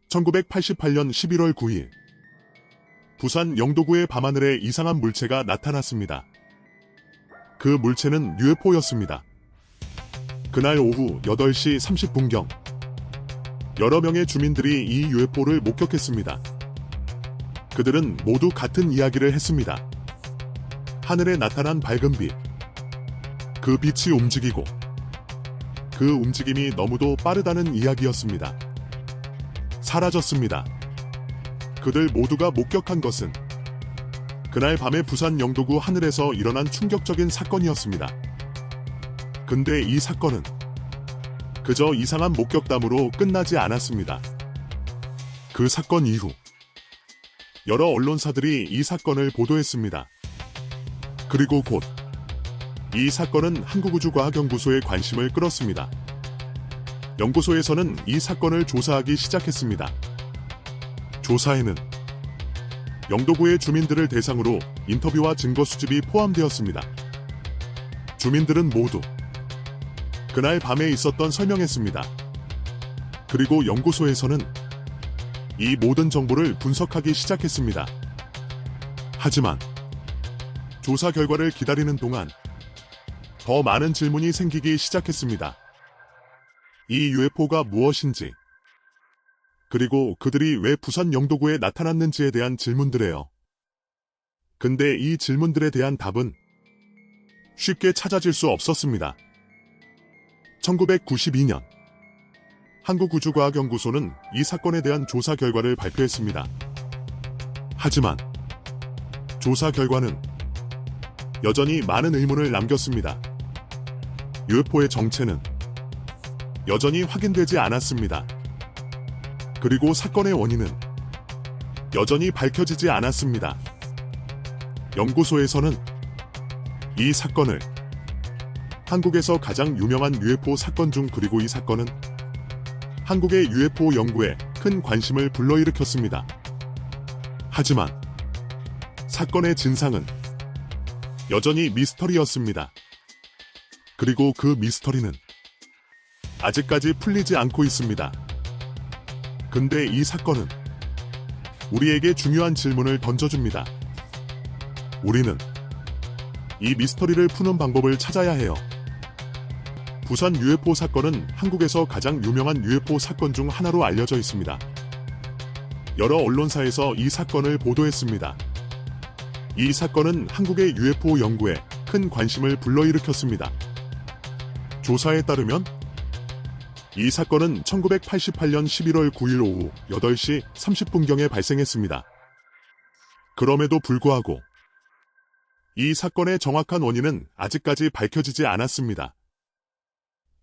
1988년 11월 9일 부산 영도구의 밤하늘에 이상한 물체가 나타났습니다. 그 물체는 UFO였습니다. 그날 오후 8시 30분경 여러 명의 주민들이 이 UFO를 목격했습니다. 그들은 모두 같은 이야기를 했습니다. 하늘에 나타난 밝은 빛. 그 빛이 움직이고 그 움직임이 너무도 빠르다는 이야기였습니다. 사라졌습니다. 그들 모두가 목격한 것은 그날 밤에 부산 영도구 하늘에서 일어난 충격적인 사건이었습니다. 근데 이 사건은 그저 이상한 목격담으로 끝나지 않았습니다. 그 사건 이후 여러 언론사들이 이 사건을 보도했습니다. 그리고 곧 이 사건은 한국우주과학연구소의 관심을 끌었습니다. 연구소에서는 이 사건을 조사하기 시작했습니다. 조사에는 영도구의 주민들을 대상으로 인터뷰와 증거 수집이 포함되었습니다. 주민들은 모두 그날 밤에 있었던 설명했습니다. 그리고 연구소에서는 이 모든 정보를 분석하기 시작했습니다. 하지만 조사 결과를 기다리는 동안 더 많은 질문이 생기기 시작했습니다. 이 UFO가 무엇인지, 그리고 그들이 왜 부산 영도구에 나타났는지에 대한 질문들이에요. 근데 이 질문들에 대한 답은 쉽게 찾아질 수 없었습니다. 1992년 한국우주과학연구소는 이 사건에 대한 조사 결과를 발표했습니다. 하지만 조사 결과는 여전히 많은 의문을 남겼습니다. UFO의 정체는 여전히 확인되지 않았습니다. 그리고 사건의 원인은 여전히 밝혀지지 않았습니다. 연구소에서는 이 사건을 한국에서 가장 유명한 UFO 사건 중, 그리고 이 사건은 한국의 UFO 연구에 큰 관심을 불러일으켰습니다. 하지만 사건의 진상은 여전히 미스터리였습니다. 그리고 그 미스터리는 아직까지 풀리지 않고 있습니다. 근데 이 사건은 우리에게 중요한 질문을 던져줍니다. 우리는 이 미스터리를 푸는 방법을 찾아야 해요. 부산 UFO 사건은 한국에서 가장 유명한 UFO 사건 중 하나로 알려져 있습니다. 여러 언론사에서 이 사건을 보도했습니다. 이 사건은 한국의 UFO 연구에 큰 관심을 불러일으켰습니다. 조사에 따르면 이 사건은 1988년 11월 9일 오후 8시 30분경에 발생했습니다. 그럼에도 불구하고 이 사건의 정확한 원인은 아직까지 밝혀지지 않았습니다.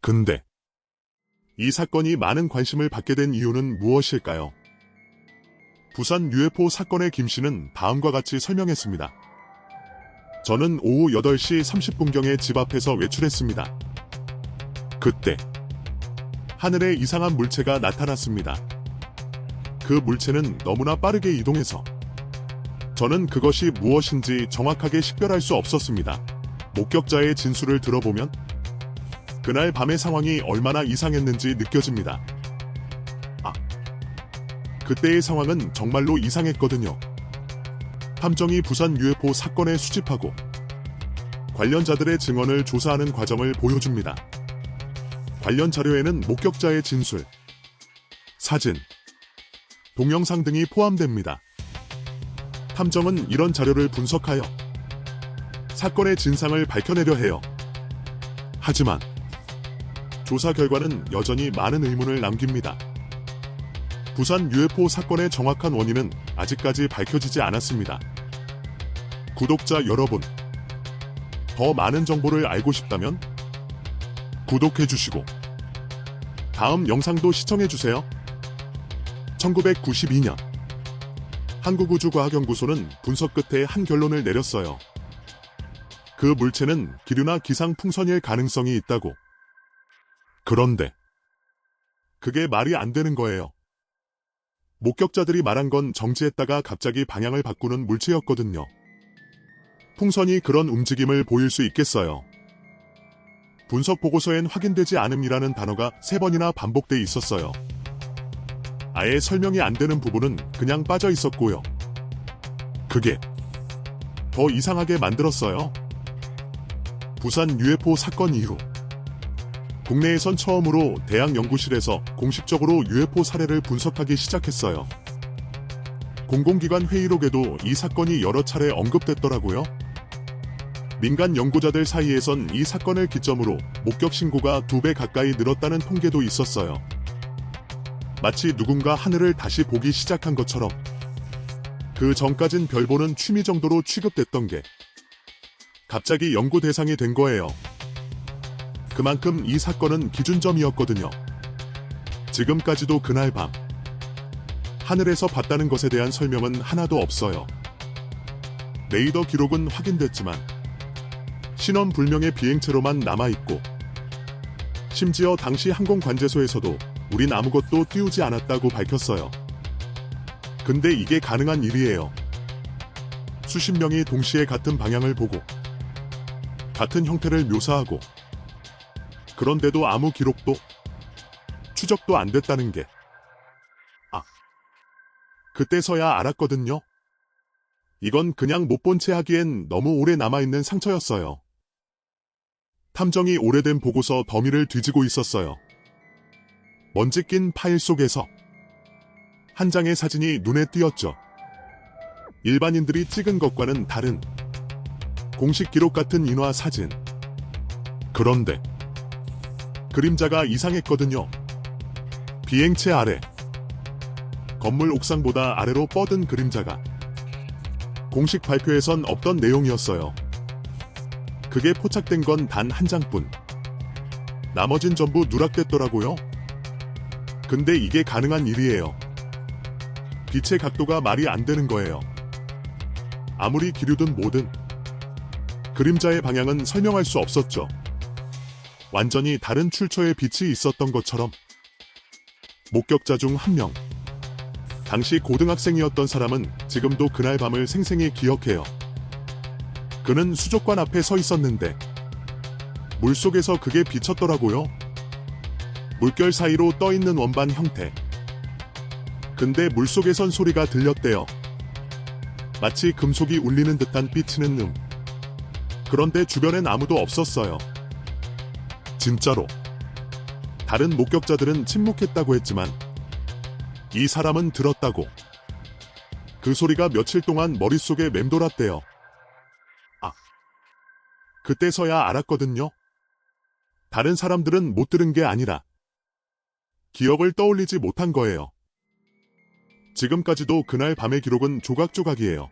근데 이 사건이 많은 관심을 받게 된 이유는 무엇일까요? 부산 UFO 사건의 김 씨는 다음과 같이 설명했습니다. 저는 오후 8시 30분경에 집 앞에서 외출했습니다. 그때 하늘에 이상한 물체가 나타났습니다. 그 물체는 너무나 빠르게 이동해서 저는 그것이 무엇인지 정확하게 식별할 수 없었습니다. 목격자의 진술을 들어보면 그날 밤의 상황이 얼마나 이상했는지 느껴집니다. 그때의 상황은 정말로 이상했거든요. 탐정이 부산 UFO 사건에 수집하고 관련자들의 증언을 조사하는 과정을 보여줍니다. 관련 자료에는 목격자의 진술, 사진, 동영상 등이 포함됩니다. 탐정은 이런 자료를 분석하여 사건의 진상을 밝혀내려 해요. 하지만 조사 결과는 여전히 많은 의문을 남깁니다. 부산 UFO 사건의 정확한 원인은 아직까지 밝혀지지 않았습니다. 구독자 여러분, 더 많은 정보를 알고 싶다면 구독해주시고 다음 영상도 시청해주세요. 1992년 한국우주과학연구소는 분석 끝에 한 결론을 내렸어요. 그 물체는 기류나 기상 풍선일 가능성이 있다고. 그런데 그게 말이 안 되는 거예요. 목격자들이 말한 건 정지했다가 갑자기 방향을 바꾸는 물체였거든요. 풍선이 그런 움직임을 보일 수 있겠어요. 분석 보고서엔 확인되지 않음이라는 단어가 3번이나 반복돼 있었어요. 아예 설명이 안 되는 부분은 그냥 빠져 있었고요. 그게 더 이상하게 만들었어요. 부산 UFO 사건 이후 국내에선 처음으로 대학 연구실에서 공식적으로 UFO 사례를 분석하기 시작했어요. 공공기관 회의록에도 이 사건이 여러 차례 언급됐더라고요. 민간 연구자들 사이에선 이 사건을 기점으로 목격 신고가 2배 가까이 늘었다는 통계도 있었어요. 마치 누군가 하늘을 다시 보기 시작한 것처럼 그 전까진 별 보는 취미 정도로 취급됐던 게 갑자기 연구 대상이 된 거예요. 그만큼 이 사건은 기준점이었거든요. 지금까지도 그날 밤 하늘에서 봤다는 것에 대한 설명은 하나도 없어요. 레이더 기록은 확인됐지만 신원 불명의 비행체로만 남아있고 심지어 당시 항공관제소에서도 우린 아무것도 띄우지 않았다고 밝혔어요. 근데 이게 가능한 일이에요. 수십 명이 동시에 같은 방향을 보고 같은 형태를 묘사하고 그런데도 아무 기록도 추적도 안 됐다는 게 그때서야 알았거든요. 이건 그냥 못 본 채 하기엔 너무 오래 남아있는 상처였어요. 탐정이 오래된 보고서 더미를 뒤지고 있었어요. 먼지 낀 파일 속에서 한 장의 사진이 눈에 띄었죠. 일반인들이 찍은 것과는 다른 공식 기록 같은 인화 사진. 그런데 그림자가 이상했거든요. 비행체 아래, 건물 옥상보다 아래로 뻗은 그림자가 공식 발표에선 없던 내용이었어요. 그게 포착된 건 단 한 장뿐. 나머진 전부 누락됐더라고요. 근데 이게 가능한 일이에요. 빛의 각도가 말이 안 되는 거예요. 아무리 기류든 뭐든 그림자의 방향은 설명할 수 없었죠. 완전히 다른 출처의 빛이 있었던 것처럼. 목격자 중 한 명, 당시 고등학생이었던 사람은 지금도 그날 밤을 생생히 기억해요. 그는 수족관 앞에 서 있었는데 물속에서 그게 비쳤더라고요. 물결 사이로 떠있는 원반 형태. 근데 물속에선 소리가 들렸대요. 마치 금속이 울리는 듯한 삐치는 그런데 주변엔 아무도 없었어요. 진짜로. 다른 목격자들은 침묵했다고 했지만 이 사람은 들었다고. 그 소리가 며칠 동안 머릿속에 맴돌았대요. 그때서야 알았거든요. 다른 사람들은 못 들은 게 아니라 기억을 떠올리지 못한 거예요. 지금까지도 그날 밤의 기록은 조각조각이에요.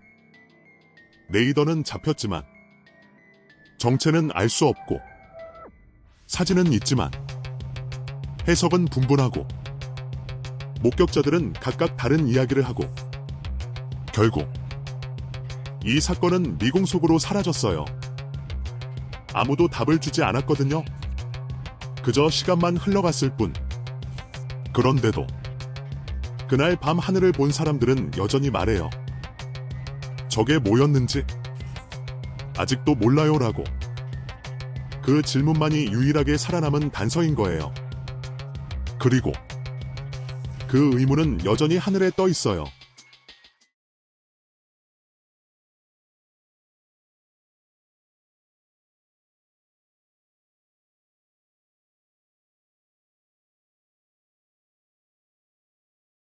레이더는 잡혔지만 정체는 알 수 없고 사진은 있지만 해석은 분분하고 목격자들은 각각 다른 이야기를 하고 결국 이 사건은 미궁 속으로 사라졌어요. 아무도 답을 주지 않았거든요. 그저 시간만 흘러갔을 뿐. 그런데도 그날 밤 하늘을 본 사람들은 여전히 말해요. 저게 뭐였는지 아직도 몰라요라고. 그 질문만이 유일하게 살아남은 단서인 거예요. 그리고 그 의문은 여전히 하늘에 떠 있어요.